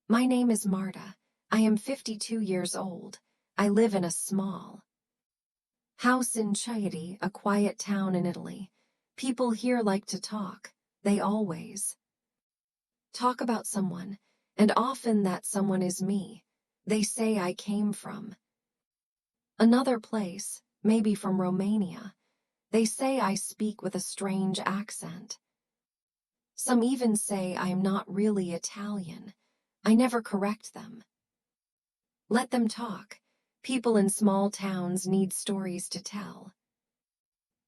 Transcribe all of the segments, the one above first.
My name is Marta. I am 52 years old. I live in a small house in Chieti, a quiet town in Italy. People here like to talk. They always talk about someone, and often that someone is me. They say I came from another place, maybe from Romania. They say I speak with a strange accent. Some even say I am not really Italian. I never correct them. Let them talk. People in small towns need stories to tell.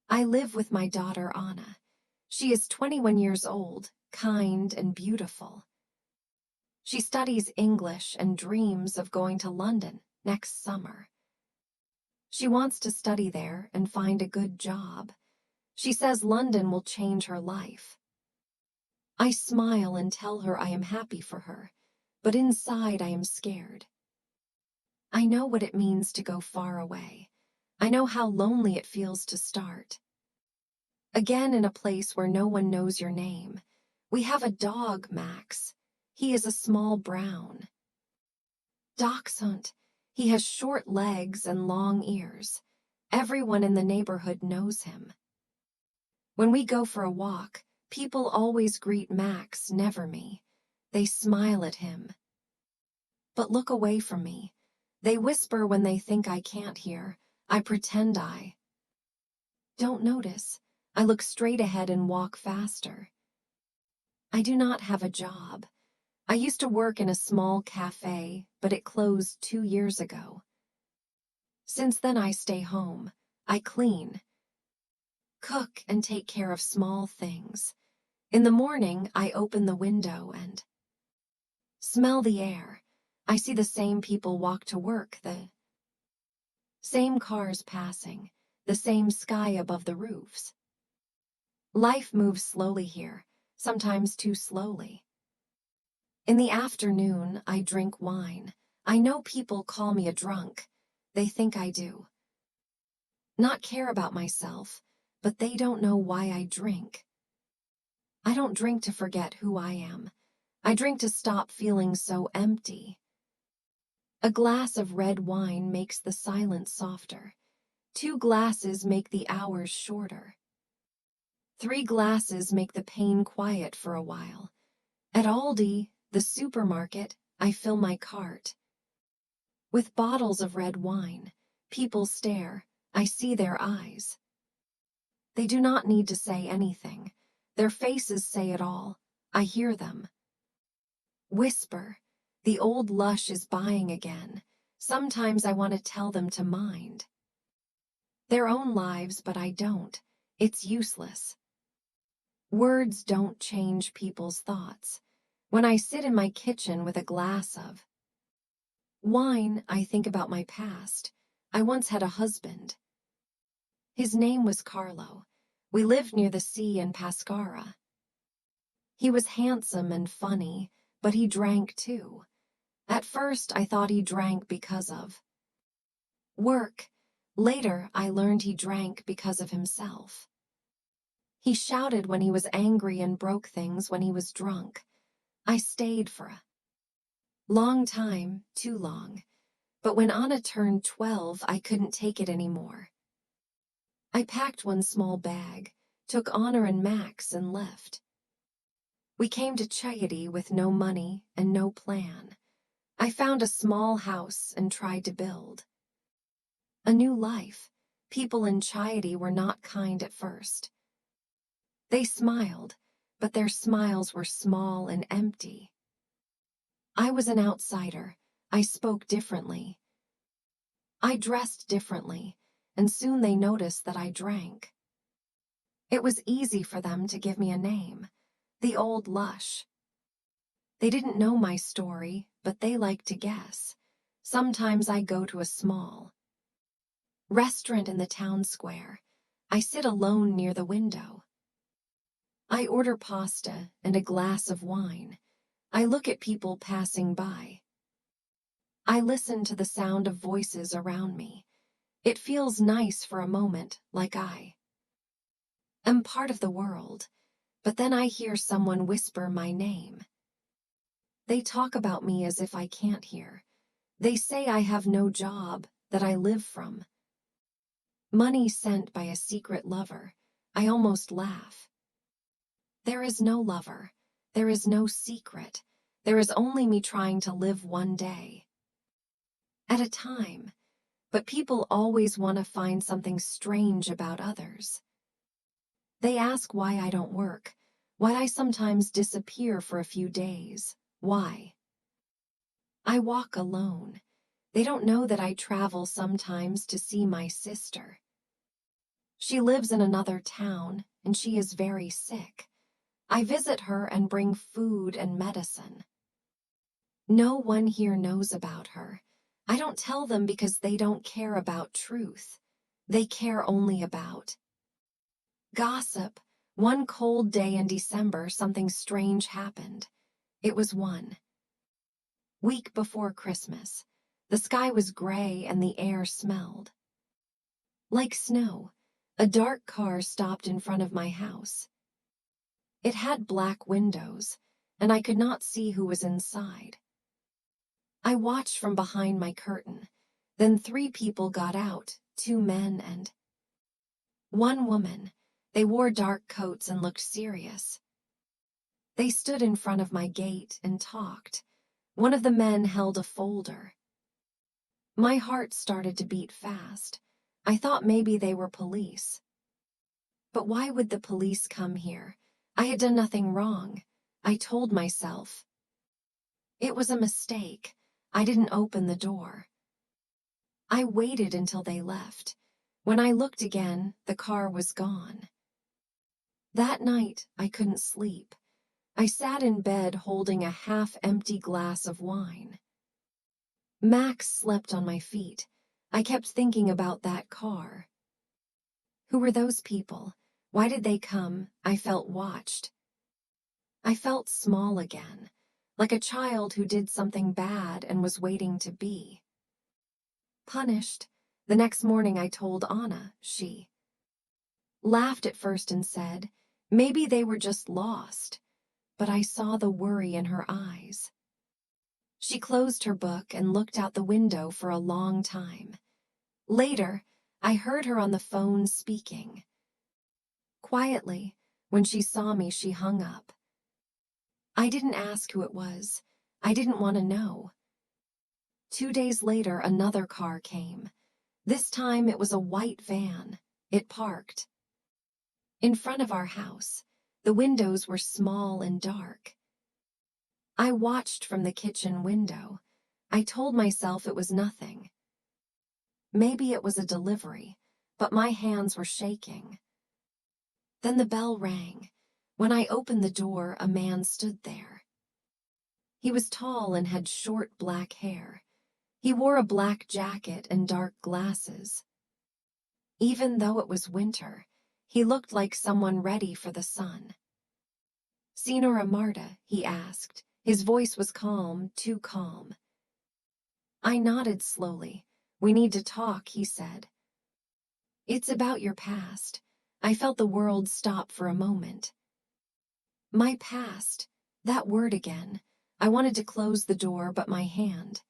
I live with my daughter Anna. She is 21 years old, kind and beautiful. She studies English and dreams of going to London next summer. She wants to study there and find a good job. She says London will change her life. I smile and tell her I am happy for her, but inside I am scared. I know what it means to go far away. I know how lonely it feels to start again in a place where no one knows your name. We have a dog, Max. He is a small brown dachshund. He has short legs and long ears. Everyone in the neighborhood knows him. When we go for a walk, people always greet Max, never me. They smile at him, but look away from me. They whisper when they think I can't hear. I pretend I don't notice. I look straight ahead and walk faster. I do not have a job. I used to work in a small cafe, but it closed 2 years ago. Since then I stay home. I clean, cook, and take care of small things. In the morning, I open the window and smell the air. I see the same people walk to work, the same cars passing, the same sky above the roofs. Life moves slowly here, sometimes too slowly. In the afternoon, I drink wine. I know people call me a drunk. They think I do not care about myself, but they don't know why I drink. I don't drink to forget who I am. I drink to stop feeling so empty. A glass of red wine makes the silence softer. 2 glasses make the hours shorter. 3 glasses make the pain quiet for a while. At Aldi, the supermarket, I fill my cart with bottles of red wine. People stare. I see their eyes. They do not need to say anything. Their faces say it all. I hear them whisper, "The Old Lush is buying again." Sometimes I want to tell them to mind their own lives, but I don't. It's useless. Words don't change people's thoughts. When I sit in my kitchen with a glass of wine, I think about my past. I once had a husband. His name was Carlo. We lived near the sea in Pescara. He was handsome and funny, but he drank too. At first, I thought he drank because of work. Later, I learned he drank because of himself. He shouted when he was angry and broke things when he was drunk. I stayed for a long time, too long. But when Anna turned 12, I couldn't take it anymore. I packed one small bag, took Anna and Max, and left. We came to Chieti with no money and no plan. I found a small house and tried to build a new life. People in Chieti were not kind at first. They smiled, but their smiles were small and empty. I was an outsider. I spoke differently. I dressed differently, and soon they noticed that I drank. It was easy for them to give me a name, the Old Lush. They didn't know my story, but they liked to guess. Sometimes I go to a small restaurant in the town square. I sit alone near the window. I order pasta and a glass of wine. I look at people passing by. I listen to the sound of voices around me. It feels nice for a moment, like I am part of the world. But then I hear someone whisper my name. They talk about me as if I can't hear. They say I have no job, that I live from money sent by a secret lover. I almost laugh. There is no lover. There is no secret. There is only me trying to live one day at a time. But people always want to find something strange about others. They ask why I don't work, why I sometimes disappear for a few days, why I walk alone. They don't know that I travel sometimes to see my sister. She lives in another town, and she is very sick. I visit her and bring food and medicine. No one here knows about her. I don't tell them because they don't care about truth. They care only about gossip. One cold day in December, something strange happened. It was 1 week before Christmas. The sky was gray and the air smelled like snow. A dark car stopped in front of my house. It had black windows, and I could not see who was inside. I watched from behind my curtain. Then 3 people got out, 2 men and 1 woman. They wore dark coats and looked serious. They stood in front of my gate and talked. One of the men held a folder. My heart started to beat fast. I thought maybe they were police. But why would the police come here? I had done nothing wrong. I told myself. It was a mistake. I didn't open the door. I waited until they left. When I looked again, the car was gone. That night, I couldn't sleep. I sat in bed holding a half-empty glass of wine. Max slept on my feet. I kept thinking about that car. Who were those people? Why did they come? I felt watched. I felt small again, like a child who did something bad and was waiting to be punished. The next morning I told Anna. She laughed at first and said, maybe they were just lost. But I saw the worry in her eyes. She closed her book and looked out the window for a long time. Later, I heard her on the phone speaking. Quietly, when she saw me, she hung up. I didn't ask who it was. I didn't want to know. 2 days later, another car came. This time it was a white van. It parked in front of our house. The windows were small and dark. I watched from the kitchen window. I told myself it was nothing. Maybe it was a delivery, but my hands were shaking. Then the bell rang. When I opened the door, a man stood there. He was tall and had short black hair. He wore a black jacket and dark glasses. Even though it was winter, he looked like someone ready for the sun. "Senora Marta?" he asked. His voice was calm, too calm. I nodded slowly. "We need to talk," he said. "It's about your past." I felt the world stop for a moment. My past, that word again. I wanted to close the door, but my hand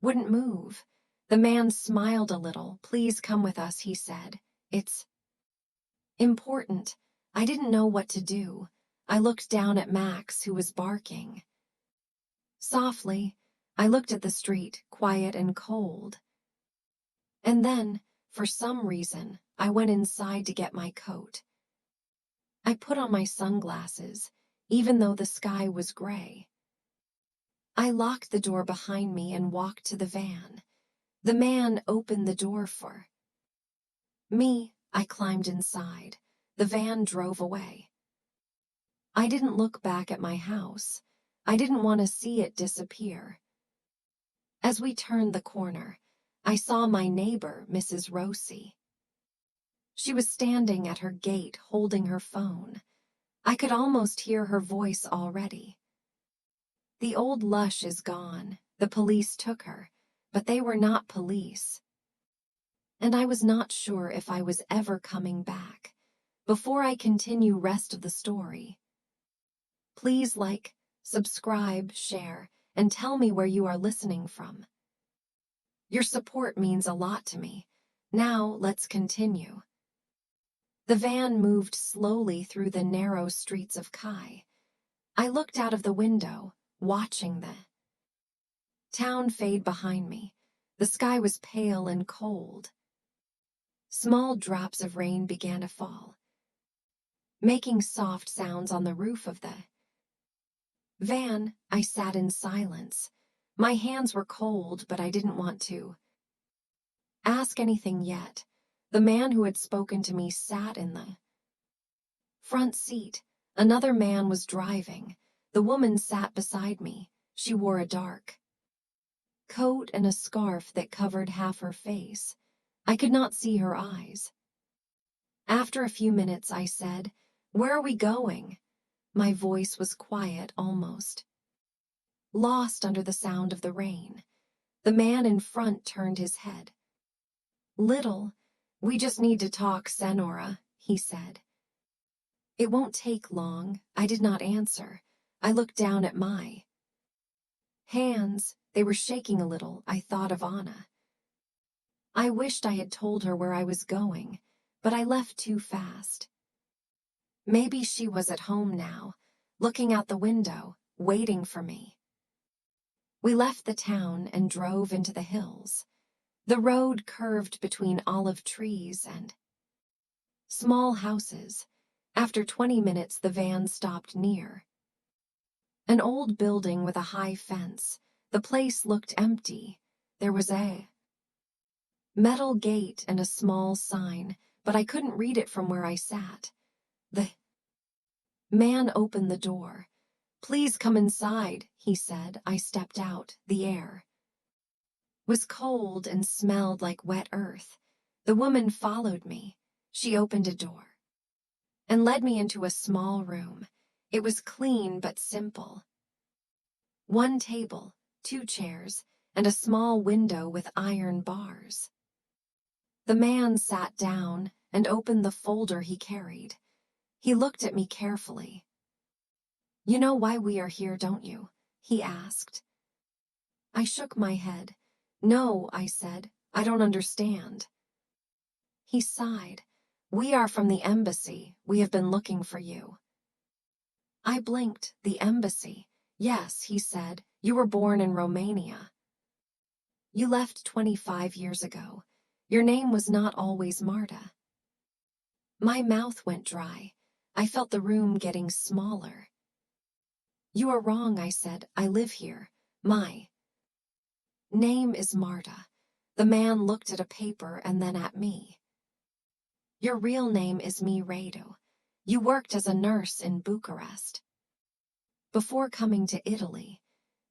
wouldn't move. The man smiled a little. "Please come with us," he said. "It's important." I didn't know what to do. I looked down at Max, who was barking. Softly, I looked at the street, quiet and cold. And then, for some reason, I went inside to get my coat. I put on my sunglasses, even though the sky was gray. I locked the door behind me and walked to the van. The man opened the door for me. I climbed inside. The van drove away. I didn't look back at my house. I didn't want to see it disappear. As we turned the corner, I saw my neighbor, Mrs. Rossi. She was standing at her gate holding her phone. I could almost hear her voice already. "The Old Lush is gone. The police took her, but they were not police. And I was not sure if I was ever coming back." Before I continue rest of the story, please like, subscribe, share, and tell me where you are listening from. Your support means a lot to me. Now, let's continue. The van moved slowly through the narrow streets of Kai. I looked out of the window, watching the town fade behind me. The sky was pale and cold. Small drops of rain began to fall, making soft sounds on the roof of the van. I sat in silence. My hands were cold, but I didn't want to ask anything yet. The man who had spoken to me sat in the front seat. Another man was driving. The woman sat beside me. She wore a dark coat and a scarf that covered half her face. I could not see her eyes. After a few minutes, I said, "Where are we going?" My voice was quiet, almost lost under the sound of the rain. The man in front turned his head. "Little, we just need to talk, Senora," he said. "It won't take long." I did not answer. I looked down at my hands. They were shaking a little. I thought of Anna. I wished I had told her where I was going, but I left too fast. Maybe she was at home now, looking out the window, waiting for me. We left the town and drove into the hills. The road curved between olive trees and small houses. After 20 minutes, the van stopped near an old building with a high fence. The place looked empty. There was a metal gate and a small sign, but I couldn't read it from where I sat. The man opened the door. "Please come inside," he said. I stepped out. The air was cold and smelled like wet earth. The woman followed me. She opened a door and led me into a small room. It was clean but simple. One table, 2 chairs, and a small window with iron bars. The man sat down and opened the folder he carried. He looked at me carefully. "You know why we are here, don't you?" he asked. I shook my head. "No," I said. "I don't understand." He sighed. "We are from the embassy. We have been looking for you." I blinked. "The embassy?" "Yes," he said. "You were born in Romania. You left 25 years ago. Your name was not always Marta." My mouth went dry. I felt the room getting smaller. "You are wrong," I said. "I live here. My name is Marta." The man looked at a paper and then at me. "Your real name is Radu. You worked as a nurse in Bucharest. Before coming to Italy,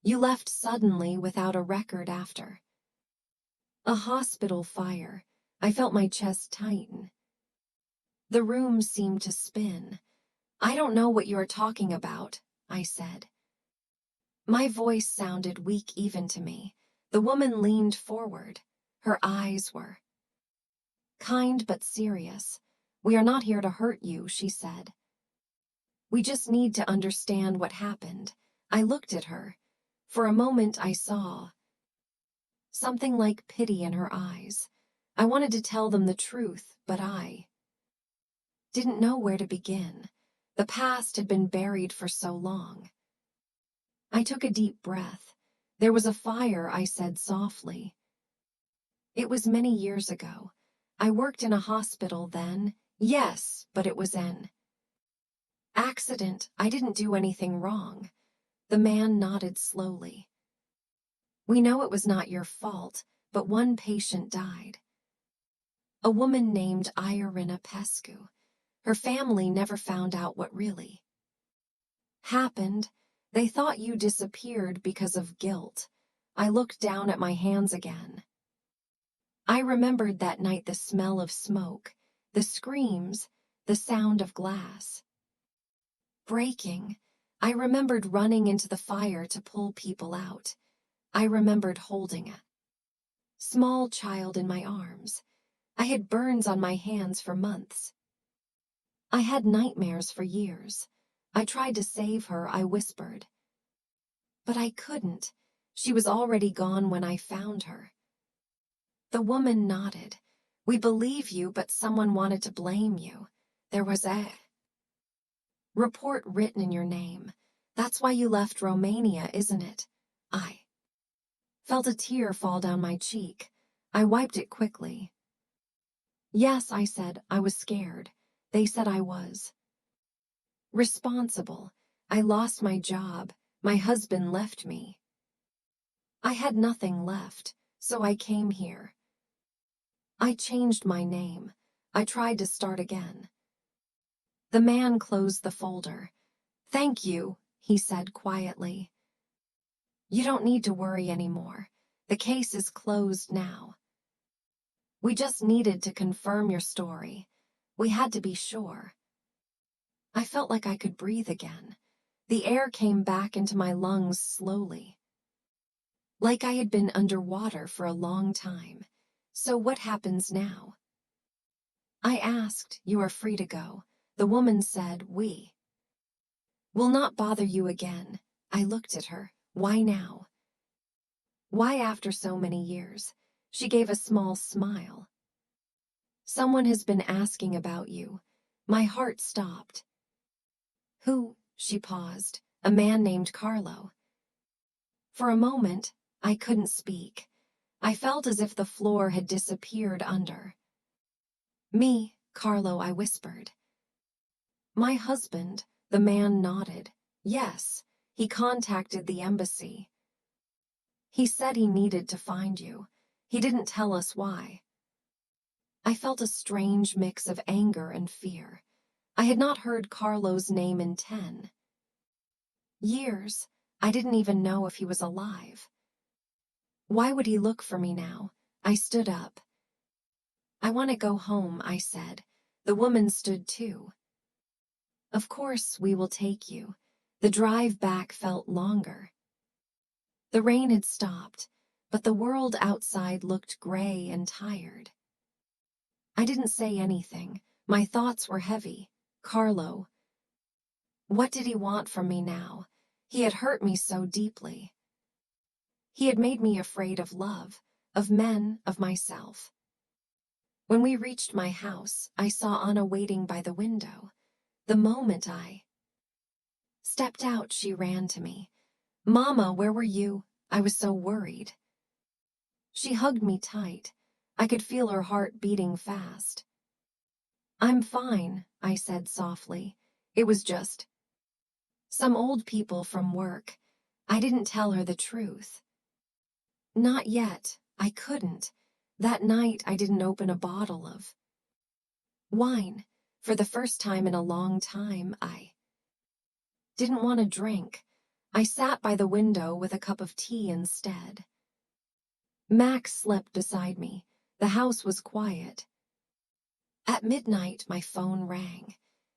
you left suddenly without a record after a hospital fire." I felt my chest tighten. The room seemed to spin. "I don't know what you are talking about," I said. My voice sounded weak even to me. The woman leaned forward. Her eyes were kind but serious. "We are not here to hurt you," she said. "We just need to understand what happened." I looked at her. For a moment I saw something like pity in her eyes. I wanted to tell them the truth, but I didn't know where to begin. The past had been buried for so long. I took a deep breath. "There was a fire," I said softly. "It was many years ago. I worked in a hospital then." "Yes, but it was an accident. I didn't do anything wrong." The man nodded slowly. "We know it was not your fault, but one patient died. A woman named Irina Pescu. Her family never found out what really happened. They thought you disappeared because of guilt." I looked down at my hands again. I remembered that night, the smell of smoke, the screams, the sound of glass breaking. I remembered running into the fire to pull people out. I remembered holding a small child in my arms. I had burns on my hands for months. I had nightmares for years. I tried to save her, I whispered. But I couldn't. She was already gone when I found her. The woman nodded. We believe you, but someone wanted to blame you. There was a report written in your name. That's why you left Romania, isn't it? I felt a tear fall down my cheek. I wiped it quickly. Yes, I said. I was scared. They said I was responsible. I lost my job. My husband left me. I had nothing left, so I came here. I changed my name. I tried to start again. The man closed the folder. Thank you, he said quietly. You don't need to worry anymore. The case is closed now. We just needed to confirm your story. We had to be sure. I felt like I could breathe again. The air came back into my lungs slowly. Like I had been underwater for a long time. So what happens now? I asked. You are free to go. The woman said, we will not bother you again. I looked at her. Why now? Why after so many years? She gave a small smile. Someone has been asking about you. My heart stopped. Who? She paused. A man named Carlo. For a moment, I couldn't speak. I felt as if the floor had disappeared under me. Carlo, I whispered. My husband. The man nodded. Yes, he contacted the embassy. He said he needed to find you. He didn't tell us why. I felt a strange mix of anger and fear. I had not heard Carlo's name in 10 years. I didn't even know if he was alive. Why would he look for me now? I stood up. I want to go home, I said. The woman stood too. Of course, we will take you. The drive back felt longer. The rain had stopped, but the world outside looked gray and tired. I didn't say anything. My thoughts were heavy. Carlo. What did he want from me now? He had hurt me so deeply. He had made me afraid of love, of men, of myself. When we reached my house, I saw Anna waiting by the window. The moment I stepped out, she ran to me. Mama, where were you? I was so worried. She hugged me tight. I could feel her heart beating fast. I'm fine, I said softly. It was just some old people from work. I didn't tell her the truth. Not yet. I couldn't. That night I didn't open a bottle of wine. For the first time in a long time, I didn't want to drink. I sat by the window with a cup of tea instead. Max slept beside me. The house was quiet. At midnight, my phone rang.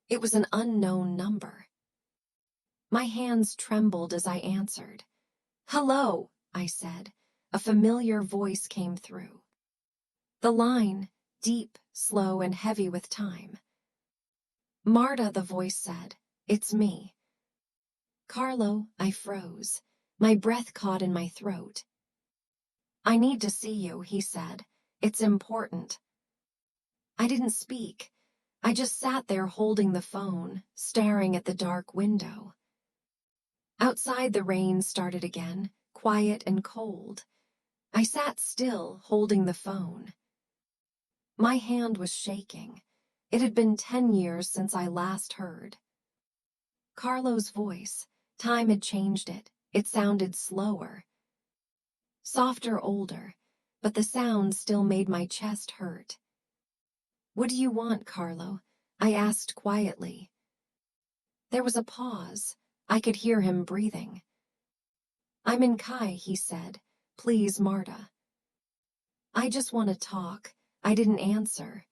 It was an unknown number. My hands trembled as I answered. Hello, I said. A familiar voice came through the line, deep, slow, and heavy with time. Marta, the voice said. It's me. Carlo, I froze. My breath caught in my throat. I need to see you, he said. It's important. I didn't speak. I just sat there holding the phone, staring at the dark window. Outside, the rain started again, quiet and cold. I sat still, holding the phone. My hand was shaking. It had been 10 years since I last heard Carlo's voice. Time had changed it. It sounded slower, softer, older, but the sound still made my chest hurt. What do you want, Carlo? I asked quietly. There was a pause. I could hear him breathing. I'm in Kai, he said. Please, Marta. I just want to talk. I didn't answer.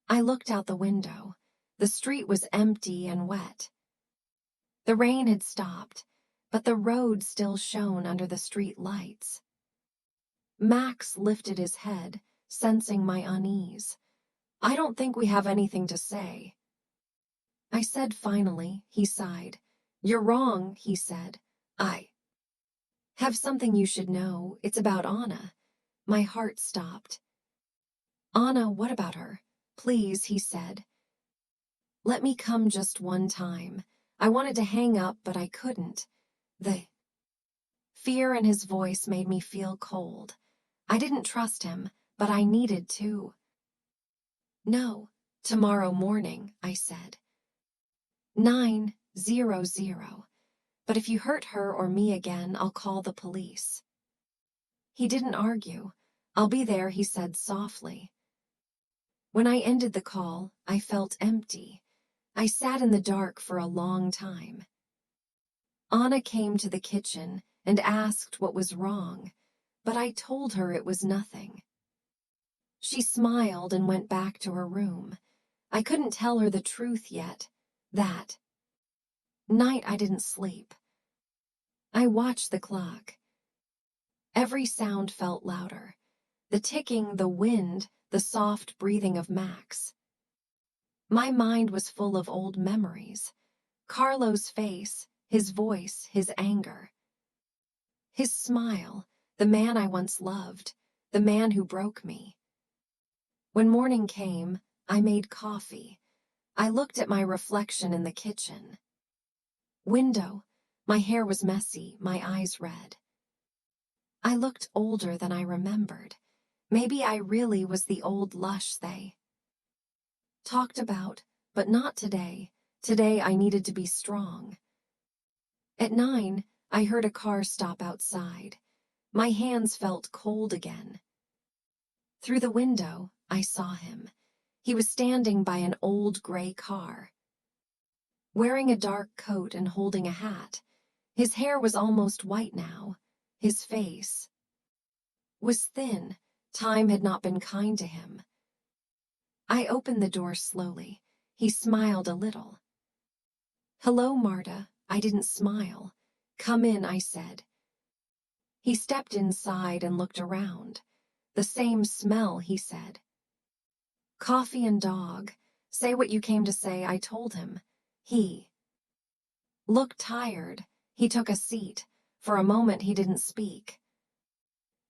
I looked out the window. The street was empty and wet. The rain had stopped, but the road still shone under the street lights. Max lifted his head, sensing my unease. I don't think we have anything to say. I said finally. He sighed. You're wrong, he said. I Have something you should know. It's about Anna. My heart stopped. Anna, what about her? Please, he said. Let me come just one time. I wanted to hang up, but I couldn't. The fear in his voice made me feel cold. I didn't trust him, but I needed to. No, tomorrow morning, I said. 9:00. But if you hurt her or me again, I'll call the police. He didn't argue. I'll be there, he said softly. When I ended the call, I felt empty. I sat in the dark for a long time. Anna came to the kitchen and asked what was wrong, but I told her it was nothing. She smiled and went back to her room. I couldn't tell her the truth yet. That night I didn't sleep. I watched the clock. Every sound felt louder. The ticking, the wind, the soft breathing of Max. My mind was full of old memories. Carlo's face, his voice, his anger. His smile, the man I once loved, the man who broke me. When morning came, I made coffee. I looked at my reflection in the kitchen. Window. My hair was messy, my eyes red. I looked older than I remembered. Maybe I really was the Old Lush they talked about, but not today. Today I needed to be strong. At 9, I heard a car stop outside. My hands felt cold again. Through the window, I saw him. He was standing by an old gray car, wearing a dark coat and holding a hat. His hair was almost white now. His face was thin. Time had not been kind to him. I opened the door slowly. He smiled a little. Hello, Marta. I didn't smile. Come in, I said. He stepped inside and looked around. The same smell, he said. Coffee and dog. Say what you came to say, I told him. He looked tired. He took a seat. For a moment he didn't speak.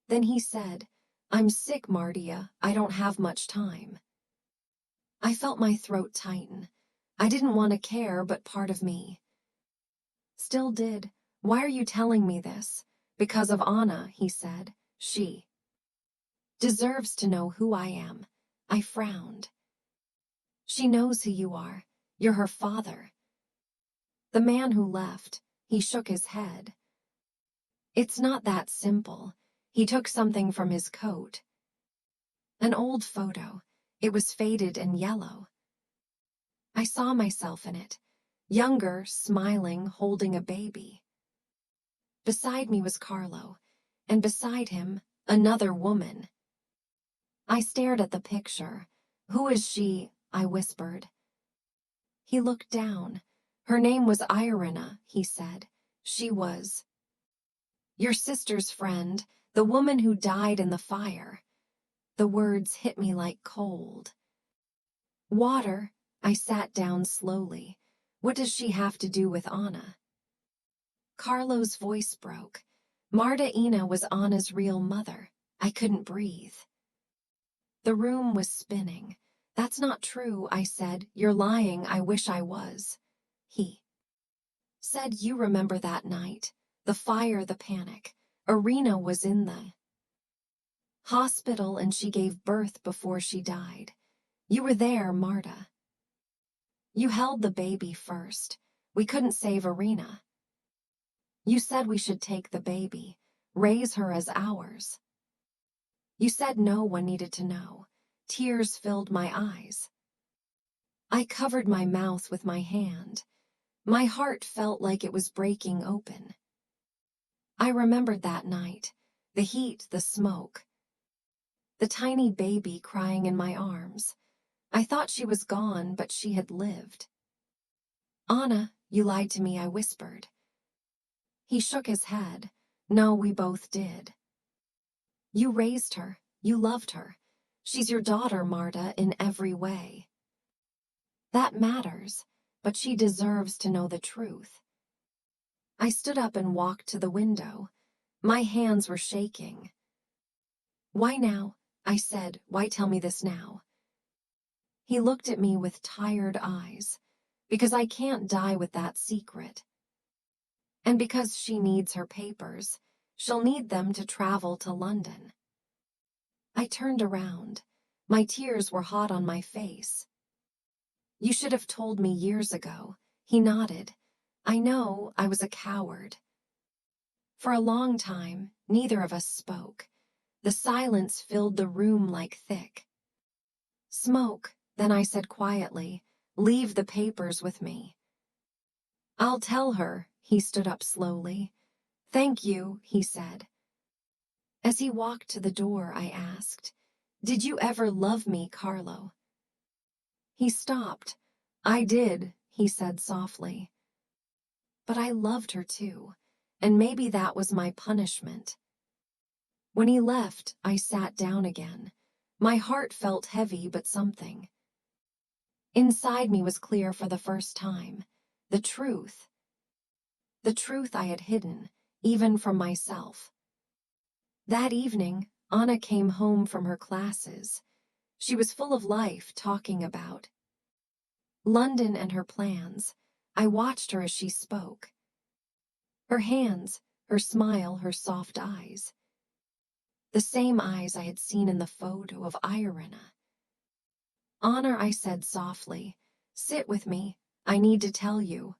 Then he said, I'm sick, Marta. I don't have much time. I felt my throat tighten. I didn't want to care, but part of me still did. Why are you telling me this? Because of Anna, he said. She deserves to know who I am. I frowned. She knows who you are. You're her father. The man who left, he shook his head. It's not that simple. He took something from his coat. An old photo. It was faded and yellow. I saw myself in it, younger, smiling, holding a baby. Beside me was Carlo, and beside him, another woman. I stared at the picture. Who is she? I whispered. He looked down. Her name was Irina, he said. She was your sister's friend, the woman who died in the fire. The words hit me like cold. Water. I sat down slowly. What does she have to do with Anna? Carlo's voice broke. Marta Ina was Anna's real mother. I couldn't breathe. The room was spinning. That's not true, I said. You're lying. I wish I was. He said, you remember that night. The fire, the panic. Irina was in the hospital and she gave birth before she died. You were there, Marta. You held the baby first. We couldn't save Irina. You said we should take the baby, raise her as ours. You said no one needed to know. Tears filled my eyes. I covered my mouth with my hand. My heart felt like it was breaking open. I remembered that night, the heat, the smoke, the tiny baby crying in my arms. I thought she was gone, but she had lived. Anna, you lied to me, I whispered. He shook his head. No, we both did. You raised her. You loved her. She's your daughter, Marta, in every way. That matters, but she deserves to know the truth. I stood up and walked to the window. My hands were shaking. "Why now?" I said. "Why tell me this now?" He looked at me with tired eyes. "Because I can't die with that secret. And because she needs her papers. She'll need them to travel to London." I turned around. My tears were hot on my face. "You should have told me years ago." He nodded. "I know I was a coward." For a long time, neither of us spoke. The silence filled the room like thick smoke. Then I said quietly, "Leave the papers with me." "I'll tell her." He stood up slowly. "Thank you," he said. As he walked to the door, I asked, "Did you ever love me, Carlo?" He stopped. "I did," he said softly. "But I loved her too, and maybe that was my punishment." When he left, I sat down again. My heart felt heavy, but something inside me was clear for the first time. The truth. The truth I had hidden, even from myself. That evening, Anna came home from her classes. She was full of life, talking about London and her plans. I watched her as she spoke. Her hands, her smile, her soft eyes. The same eyes I had seen in the photo of Irina. "Anna," I said softly, "sit with me. I need to tell you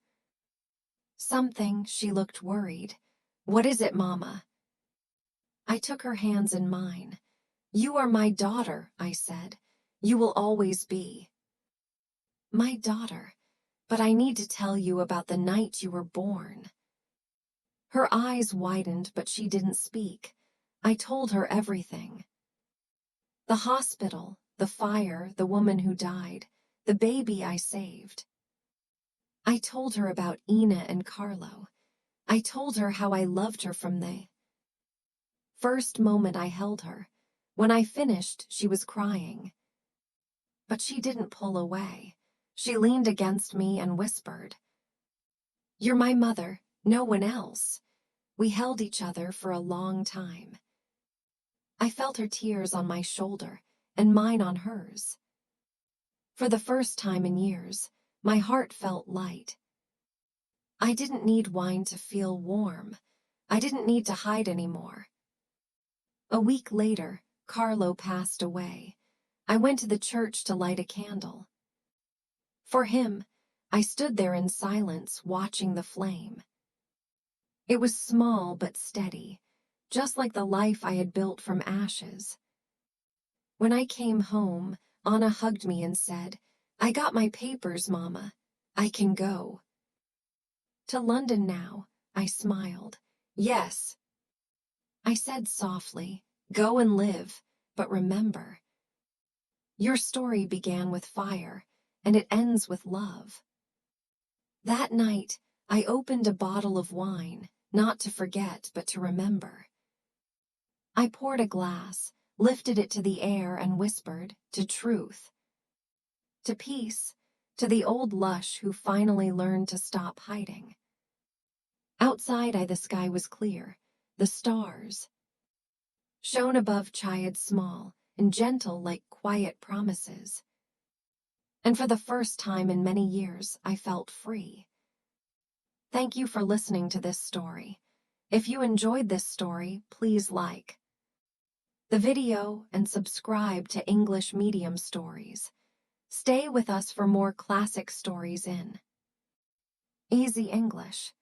something." She looked worried. "What is it, Mama?" I took her hands in mine. "You are my daughter," I said. "You will always be." "My daughter, but I need to tell you about the night you were born." Her eyes widened, but she didn't speak. I told her everything. The hospital, the fire, the woman who died, the baby I saved. I told her about Ina and Carlo. I told her how I loved her from the first moment I held her. When I finished, she was crying. But she didn't pull away. She leaned against me and whispered, "You're my mother, no one else." We held each other for a long time. I felt her tears on my shoulder and mine on hers. For the first time in years, my heart felt light. I didn't need wine to feel warm. I didn't need to hide anymore. A week later, Carlo passed away. I went to the church to light a candle. For him, I stood there in silence, watching the flame. It was small but steady, just like the life I had built from ashes. When I came home, Anna hugged me and said, "I got my papers, Mama. I can go." "To London now," I smiled. "Yes." I said softly, "Go and live, but remember, your story began with fire, and it ends with love." That night, I opened a bottle of wine, not to forget, but to remember. I poured a glass, lifted it to the air, and whispered, "To truth, to peace, to the old Lush who finally learned to stop hiding." Outside, the sky was clear. The stars shone above Chiad, small and gentle like quiet promises. And for the first time in many years, I felt free. Thank you for listening to this story. If you enjoyed this story, please like the video and subscribe to English Medium Stories. Stay with us for more classic stories in Easy English.